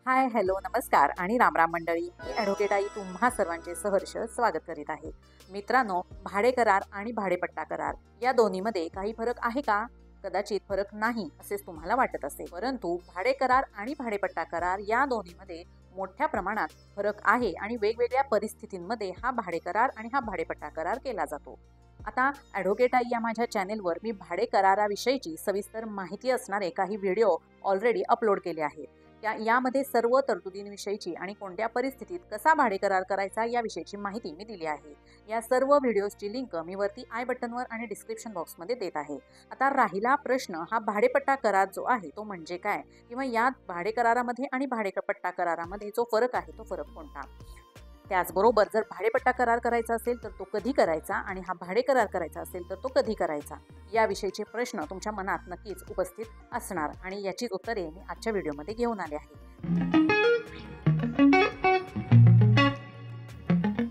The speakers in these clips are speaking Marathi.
हाय, हॅलो, नमस्कार आणि रामराम मंडळी. मी ॲडव्होकेट आई तुम्हा सर्वांचे सहर्ष स्वागत करीत आहे. मित्रांनो, भाडे करार आणि भाडेपट्टा करार या दोन्हीमध्ये काही फरक आहे का? कदाचित फरक नाही असेच तुम्हाला वाटत असेल. परंतु भाडे करार आणि भाडेपट्टा करार या दोन्हीमध्ये मोठ्या प्रमाणात फरक आहे आणि वेगवेगळ्या परिस्थितींमध्ये हा भाडे करार आणि हा भाडेपट्टा करार केला जातो. आता ॲडव्होकेट आई या माझ्या चॅनेलवर मी भाडे कराराविषयीची सविस्तर माहिती असणारे काही व्हिडिओ ऑलरेडी अपलोड केले आहेत. यामध्ये सर्व तरतुदींविषयीची आणि कोणत्या परिस्थितीत कसा भाडे करार करायचा याविषयीची माहिती मी दिली आहे. या सर्व व्हिडिओजची लिंक मी वरती आय बटनवर आणि डिस्क्रिप्शन बॉक्समध्ये देत आहे. आता राहिला प्रश्न हा भाडेपट्टा करार जो आहे तो म्हणजे काय, किंवा या भाडे करारामध्ये आणि भाडेपट्टा करारामध्ये जो फरक आहे तो फरक कोणता. त्याचबरोबर जर भाडेपट्टा करार करायचा असेल तर तो कधी करायचा आणि हा भाडे करार करायचा असेल तर तो कधी करायचा, याविषयीचे प्रश्न तुमच्या मनात नक्कीच उपस्थित असणार आणि याची उत्तरे मी आजच्या व्हिडिओमध्ये घेऊन आले आहे.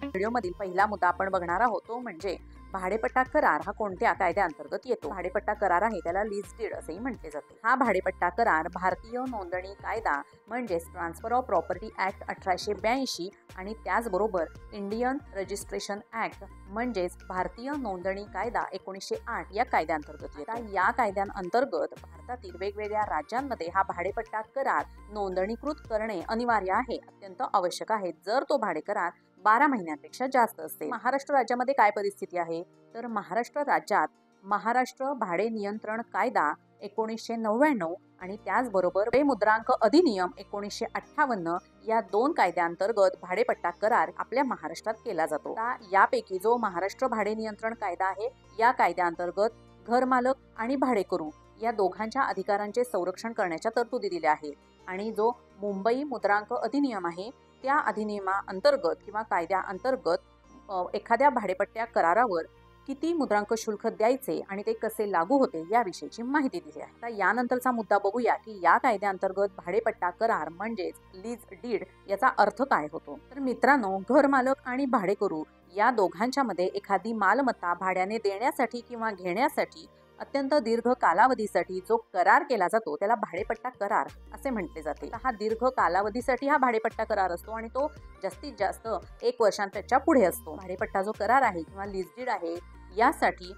व्हिडिओमधील पहिला मुद्दा आपण बघणार आहोत तो म्हणजे भाडेपट्टा करार हा कोणत्या कायद्याअंतर्गत येतो. भाडेपट्टा करार आहे त्याला लीज डीड असेही म्हटले जाते. हा भाडेपट्टा करार भारतीय नोंदणी कायदा म्हणजेच ट्रान्सफर ऑफ प्रॉपर्टी ऍक्ट 1882 आणि त्याचबरोबर इंडियन रजिस्ट्रेशन ऍक्ट म्हणजेच भारतीय नोंदणी कायदा 1908 या कायद्याअंतर्गत येतो. या कायद्यांअंतर्गत भारतातील वेगवेगळ्या राज्यांमध्ये हा भाडेपट्टा करार नोंदणीकृत करणे अनिवार्य आहे, अत्यंत आवश्यक आहे जर तो भाडे करार 12 महिन्यांपेक्षा जास्त असते. महाराष्ट्र राज्यामध्ये काय परिस्थिती आहे तर महाराष्ट्र राज्यात महाराष्ट्र भाडे नियंत्रण कायदा 1999 आणि त्याचबरोबर मुद्रांक अधिनियम 1958 या दोन कायद्यांअंतर्गत भाडेपट्टा करार आपल्या महाराष्ट्रात केला जातो. यापैकी जो महाराष्ट्र भाडे नियंत्रण कायदा आहे या कायद्याअंतर्गत घरमालक आणि भाडेकरू या दोघांच्या अधिकारांचे संरक्षण करण्याच्या तरतुदी दिल्या आहेत आणि जो मुंबई मुद्रांक अधिनियम आहे त्या अधिनियमाअंतर्गत किंवा कायद्याअंतर्गत एखाद्या भाडेपट्ट्या करारावर किती मुद्रांक शुल्क द्यायचे आणि ते कसे लागू होते याविषयीची माहिती दिली आहे. आता यानंतरचा मुद्दा बघूया की या कायद्याअंतर्गत भाडेपट्टा करार म्हणजेच लीज डीड याचा अर्थ काय होतो. तर मित्रांनो, घरमालक आणि भाडेकरू या दोघांच्या मध्ये एखादी मालमत्ता भाड्याने देण्यासाठी किंवा घेण्यासाठी अत्यंत दीर्घ कालावधीसाठी जो करार केला जातो त्याला भाडेपट्टा करार असे म्हटले जाते. हा दीर्घ कालावधीसाठी हा भाडेपट्टा करार असतो आणि तो जास्तीत जास्त 1 वर्षांपेक्षा पुढे असतो. भाडेपट्टा जो करार आहे किंवा लीज डीड आहे यासाठी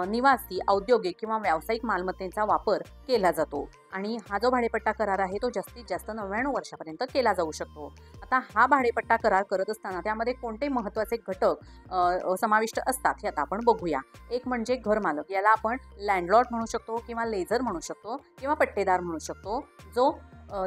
निवासी, औद्योगिक किंवा व्यावसायिक मालमत्तेचा वापर केला जातो आणि हा जो भाडेपट्टा करार आहे तो जास्तीत जास्त 99 वर्षापर्यंत केला जाऊ शकतो. आता हा भाडेपट्टा करार करत असताना त्यामध्ये कोणते महत्त्वाचे घटक समाविष्ट असतात हे आता आपण बघूया. एक म्हणजे घरमालक, याला आपण लँडलॉर्ड म्हणू शकतो किंवा लेझर म्हणू शकतो किंवा पट्टेदार म्हणू शकतो, जो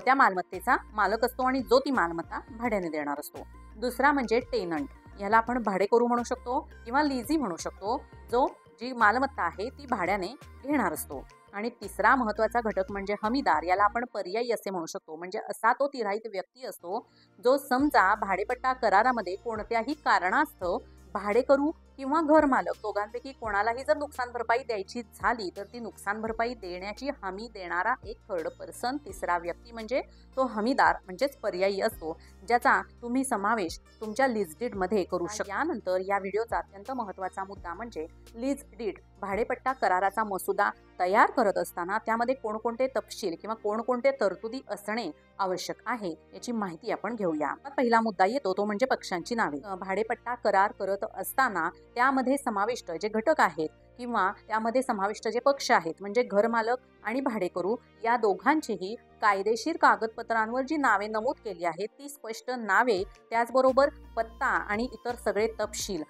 त्या मालमत्तेचा मालक असतो आणि जो ती मालमत्ता भाड्याने देणार असतो. दुसरा म्हणजे टेनंट, याला आपण भाडेकरू म्हणू शकतो किंवा लीजी म्हणू शकतो, जो जी मालमत्ता आहे ती भाड्याने घेणार असतो. आणि तिसरा महत्त्वाचा घटक म्हणजे हमीदार, याला आपण पर्यायी असे म्हणू शकतो, म्हणजे असा तो तिराहित व्यक्ती असतो जो समजा भाडेपट्टा करारामध्ये कोणत्याही कारणास्तव भाडेकरू किंवा घरमालक दोघांपैकी कोणालाही जर नुकसान भरपाई द्यायची झाली तर ती नुकसान भरपाई देण्याची हमी देणारा एक थर्ड पर्सन, तिसरा व्यक्ती म्हणजे तो हमीदार म्हणजेच पर्यायी असतो, ज्याचा तुम्ही समावेश तुमच्या लीज डीड मध्ये करू शकता. यानंतर या व्हिडिओचा अत्यंत महत्त्वाचा मुद्दा म्हणजे लीज डीड भाडेपट्टा कराराचा मसुदा तयार करत असताना त्यामध्ये कोणकोणते तपशील किंवा कोणकोणते तरतुदी असणे आवश्यक आहे याची माहिती आपण घेऊया. पहिला मुद्दा येतो तो म्हणजे पक्षांची नावे. भाडेपट्टा करार करत असताना त्यामध्ये समाविष्ट जे घटक आहेत किंवा त्यामध्ये समाविष्ट जे पक्ष आहेत म्हणजे घरमालक आणि भाडेकरू या दोघांचीही कायदेशीर कागदपत्रांवर जी नावे नमूद केली आहेत ती स्पष्ट नावे, त्याचबरोबर पत्ता आणि इतर सगळे तपशील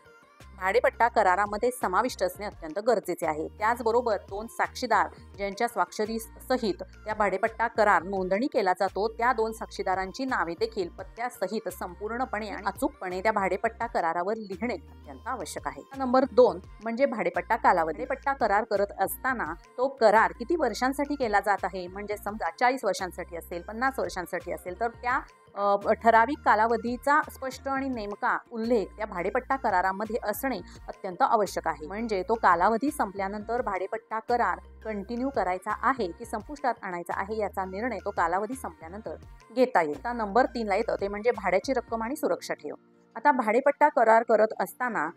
भाडेपट्टा करारामध्ये समाविष्ट असणे अत्यंत गरजेचे आहे. त्याचबरोबर 2 साक्षीदार ज्यांच्या स्वाक्षरी सहित त्या भाडेपट्टा करार नोंदणी केला जातो त्या 2 साक्षीदारांची नावे देखील पत्त्यासहित संपूर्णपणे आणि अचूकपणे त्या भाडेपट्टा करारावर लिहिणे अत्यंत आवश्यक आहे. नंबर 2 म्हणजे भाडेपट्टा कालावधी. भाडेपट्टा करार करत असताना तो करार किती वर्षांसाठी केला जात आहे, म्हणजे समजा 40 वर्षांसाठी असेल, 50 वर्षांसाठी असेल तर त्या ठराविक कालावधीचा स्पष्ट आणि नेमका उल्लेख त्या भाडेपट्टा करारामध्ये असणे अत्यंत आवश्यक आहे. म्हणजे तो कालावधी संपल्यानंतर भाडेपट्टा करार कंटिन्यू करायचा आहे की संपुष्टात आणायचा आहे याचा निर्णय तो कालावधी संपल्यानंतर घेता येईल. आता नंबर 3 ला येतं ते म्हणजे भाड्याची रक्कम आणि सुरक्षा ठेव. आता भाडेपट्टा करार करत असताना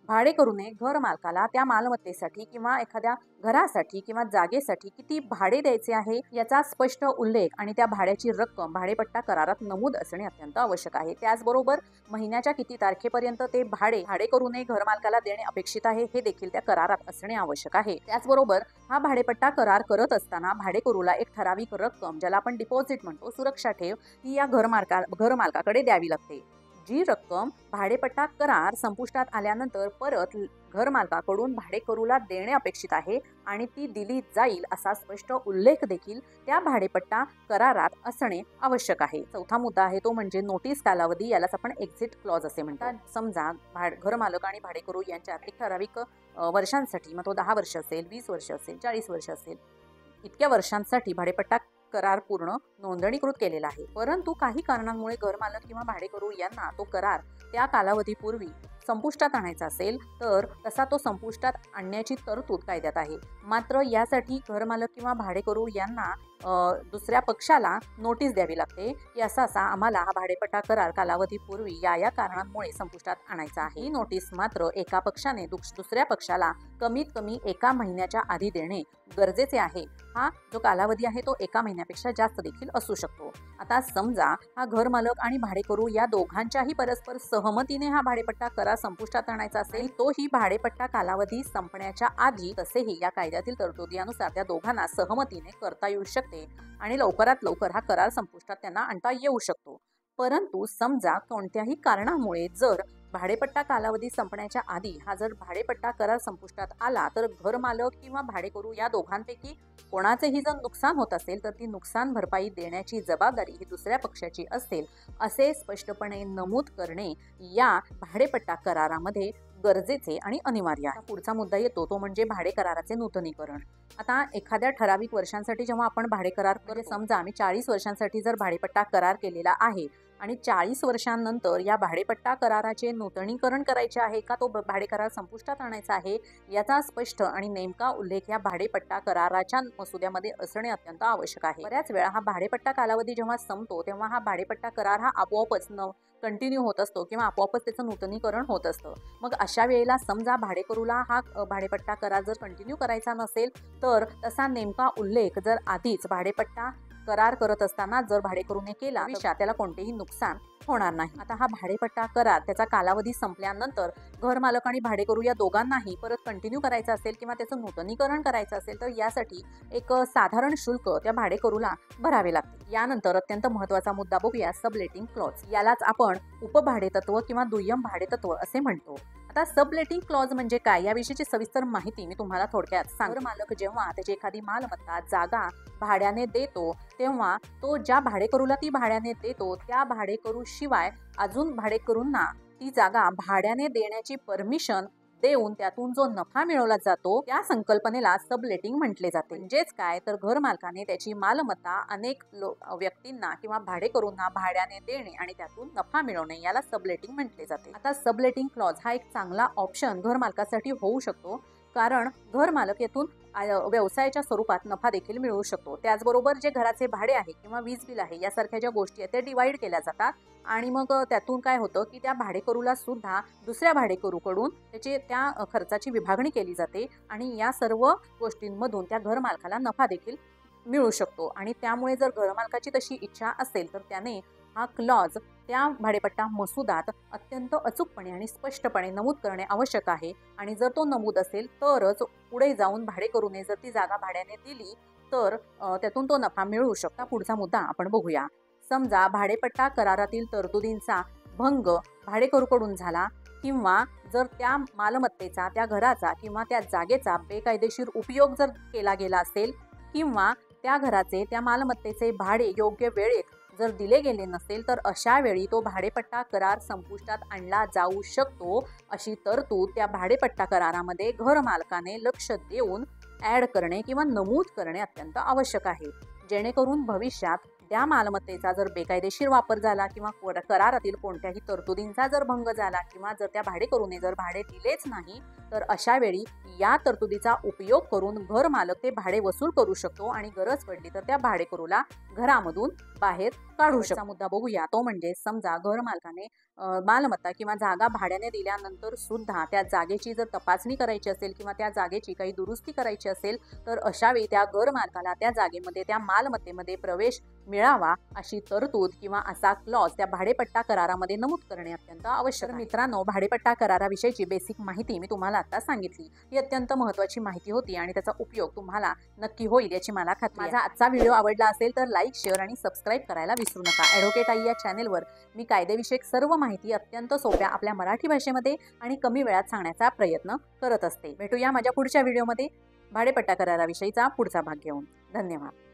भाडेकरूने घर मालकाला त्या मालमत्तेसाठी किंवा एखाद्या घरासाठी किंवा जागेसाठी किती भाडे द्यायचे आहे याचा स्पष्ट उल्लेख आणि त्या भाड्याची रक्कम भाडेपट्टा करारात नमूद असणे अत्यंत आवश्यक आहे. त्याचबरोबर महिन्याच्या किती तारखेपर्यंत ते भाडेकरूने घर मालकाला देणे अपेक्षित आहे हे देखील त्या करारात असणे आवश्यक आहे. त्याचबरोबर हा भाडेपट्टा करार करत असताना भाडेकरूला एक ठराविक रक्कम, ज्याला आपण डिपॉझिट म्हणतो, सुरक्षा ठेव, ती या घर मालकाकडे द्यावी लागते. जी रक्कम भाडेपट्टा करार संपुष्टात आल्यानंतर परत घर मालकाकडून भाडेकरूला देणे अपेक्षित आहे आणि ती दिली जाईल असा स्पष्ट उल्लेख देखील त्या भाडेपट्टा करारात असणे आवश्यक आहे. चौथा मुद्दा आहे तो म्हणजे नोटीस कालावधी, यालाच आपण एक्झिट क्लॉज असे म्हणतात. समजा घर मालक आणि भाडेकरू यांच्यात एक ठराविक वर्षांसाठी, मग तो 10 वर्ष असेल, 20 वर्ष असेल, 40 वर्ष असेल, इतक्या वर्षांसाठी भाडेपट्टा करार पूर्ण नोंदणीकृत केलेला आहे. परंतु काही कारणांमुळे घरमालक किंवा भाडेकरू यांना तो करार त्या कालावधीपूर्वी संपुष्टात आणायचा असेल तर तसा तो संपुष्टात आणण्याची तरतूद कायद्यात आहे. मात्र यासाठी घरमालक किंवा भाडेकरू यांना दुसऱ्या पक्षाला नोटीस द्यावी लागते की असा आम्हाला हा भाडेपट्टा करार कालावधीपूर्वी या कारणांमुळे संपुष्टात आणायचा आहे. ही नोटीस मात्र एका पक्षाने दुसऱ्या पक्षाला कमीत कमी 1 महिन्याच्या आधी देणे गरजेचे आहे. हा जो कालावधी आहे तो 1 महिन्यापेक्षा जास्त देखील असू शकतो. आता समजा हा घरमालक आणि भाडेकरू या दोघांच्याही परस्पर सहमतीने हा भाडेपट्टा करार संपुष्टात आणायचा असेल, तोही भाडेपट्टा कालावधी संपण्याच्या आधी तसेही या कायद्यातील तरतुदीनुसार त्या दोघांना सहमतीने करता येऊ शकते आणि लवकरात लवकर हा करार संपुष्टात त्यांना आणता येऊ शकतो. परंतु समजा कोणत्याही कारणामुळे जर भाडेपट्टा कालावधी संपण्याच्या आधी हा जर भाडेपट्टा करार संपुष्टात आला तर घरमालक किंवा भाडेकरू या दोघांपैकी कोणाचेही जर नुकसान होत असेल तर ती नुकसान भरपाई देण्याची जबाबदारी ही दुसऱ्या पक्षाची असेल असे स्पष्टपणे नमूद करणे या भाडेपट्टा करारामध्ये गरजेचे आणि अनिवार्य आहे. पुढचा मुद्दा येतो तो म्हणजे भाडे कराराचे नूतनीकरण. आता एखाद्या ठराविक वर्षांसाठी जेव्हा आपण भाडे करार करतो, समजा आम्ही 40 वर्षांसाठी जर भाडेपट्टा करार केलेला आहे आणि 40 वर्षांनंतर या भाडेपट्टा कराराचे नूतनीकरण करायचे आहे का तो भाडे करार संपुष्टात आणायचा आहे याचा स्पष्ट आणि नेमका उल्लेख या भाडेपट्टा कराराच्या मसुद्यामध्ये असणे अत्यंत आवश्यक आहे. बऱ्याच वेळा हा भाडेपट्टा कालावधी जेव्हा संपतो तेव्हा हा भाडेपट्टा करार हा आपोआपच कंटिन्यू होत असतो किंवा आपोआपच त्याचं नूतनीकरण होत असतं. मग अशा वेळेला समजा भाडेकरूला हा भाडेपट्टा करार जर कंटिन्यू करायचा नसेल तर तसा नेमका उल्लेख जर आधीच भाडेपट्टा करार करत असताना जर भाडेकरूने केला तर त्याला कोणतेही नुकसान होणार नाही. आता हा भाडेपट्टा करार त्याचा कालावधी संपल्यानंतर घर मालक आणि भाडेकरू या दोघांनाही परत कंटिन्यू करायचं असेल किंवा त्याचं नूतनीकरण करायचं असेल तर यासाठी एक साधारण शुल्क त्या भाडेकरूला भरावे लागते. यानंतर अत्यंत महत्त्वाचा मुद्दा बघूया, सबलेटिंग क्लॉज. यालाच आपण उपभाडेतत्व किंवा दुय्यम भाडेतत्व असे म्हणतो. आता सबलेटिंग क्लॉज म्हणजे काय याविषयीची सविस्तर माहिती मी तुम्हाला थोडक्यात सांगते. मालक जेव्हा त्याची एखादी मालमत्ता जागा भाड्याने देतो तेव्हा तो ज्या भाडेकरूला ती भाड्याने देतो त्या भाडेकरू शिवाय अजून भाडेकरूंना ती जागा भाड्याने देण्याची परमिशन देऊन त्यातून जो नफा मिळवला जातो त्या संकल्पनेला सबलेटिंग म्हटले जाते. म्हणजेच काय तर घर मालकाने त्याची मालमत्ता अनेक व्यक्तींना किंवा भाडेकरूंना भाड्याने देणे आणि त्यातून नफा मिळवणे याला सबलेटिंग म्हटले जाते. आता सबलेटिंग क्लॉज हा एक चांगला ऑप्शन घर मालकासाठी होऊ शकतो कारण घर मालक येथून व्यवसायाच्या स्वरूपात नफा देखील मिळवू शकतो. त्याचबरोबर जे घराचे भाडे आहे किंवा वीज बिल आहे यासारख्या ज्या गोष्टी आहेत त्या डिवाइड केल्या जातात आणि मग त्यातून काय होतं की त्या भाडेकरूला सुद्धा दुसऱ्या भाडेकरूकडून त्या खर्चाची विभागणी केली जाते आणि या सर्व गोष्टींमधून त्या घर मालकाला नफा देखील मिळू शकतो. आणि त्यामुळे जर घर मालकाची तशी इच्छा असेल तर त्याने हा क्लॉज त्या भाडेपट्टा मसुदात अत्यंत अचूकपणे आणि स्पष्टपणे नमूद करणे आवश्यक आहे. आणि जर तो नमूद असेल तरच पुढे जाऊन भाडेकरूने जर ती जागा भाड्याने दिली तर त्यातून तो नफा मिळू शकतो. पुढचा मुद्दा आपण बघूया. समजा भाडेपट्टा करारातील तरतुदींचा भंग भाडेकरूकडून झाला किंवा जर त्या मालमत्तेचा, त्या घराचा किंवा त्या जागेचा बेकायदेशीर उपयोग जर केला गेला असेल किंवा त्या घराचे, त्या मालमत्तेचे भाडे योग्य वेळेत जर दिले गेले नसेल तर अशा वेळी तो भाडेपट्टा करार संपुष्टात आणला जाऊ शकतो. अशी तरतूद त्या भाडेपट्टा करारामध्ये घर मालकाने लक्ष देऊन ॲड करणे किंवा नमूद करणे अत्यंत आवश्यक आहे, जेणेकरून भविष्यात त्या मालमत्तेचा जर बेकायदेशीर वापर झाला किंवा करारातील कोणत्याही तरतुदींचा जर भंग झाला किंवा जर त्या भाडेकरूने जर भाडे दिलेच नाही तर अशा वेळी या तरतुदीचा उपयोग करून घर मालक ते भाडे वसूल करू शकतो आणि गरज पडली तर त्या भाडेकरूला घरामधून बाहेर काढू शकतो. मुद्दा बघूया तो म्हणजे समजा घर मालकाने मालमत्ता किंवा जागा भाड्याने दिल्यानंतर सुद्धा त्या जागेची जर तपासणी करायची असेल किंवा त्या जागेची काही दुरुस्ती करायची असेल तर अशा वेळी त्या घर मालकाला त्या जागेमध्ये त्या मालमत्तेमध्ये प्रवेश मिळावा अशी तरतूद किंवा असा क्लॉज त्या भाडेपट्टा करारामध्ये नमूद करणे अत्यंत आवश्यक आहे. मित्रांनो, भाडेपट्टा कराराविषयीची बेसिक माहिती मी तुम्हाला आता सांगितली. ही अत्यंत महत्त्वाची माहिती होती आणि त्याचा उपयोग तुम्हाला नक्की होईल याची मला खात्री आहे. माझा आजचा व्हिडिओ आवडला असेल तर लाईक, शेअर आणि सबस्क्राईब करायला विसरू नका. ॲडव्होकेट आई या चॅनेलवर मी कायदेविषयक सर्व माहिती अत्यंत सोप्या आपल्या मराठी भाषेमध्ये आणि कमी वेळात सांगण्याचा प्रयत्न करत असते. भेटूया माझ्या पुढच्या व्हिडिओमध्ये भाडेपट्टा कराराविषयीचा पुढचा भाग घेऊन. धन्यवाद.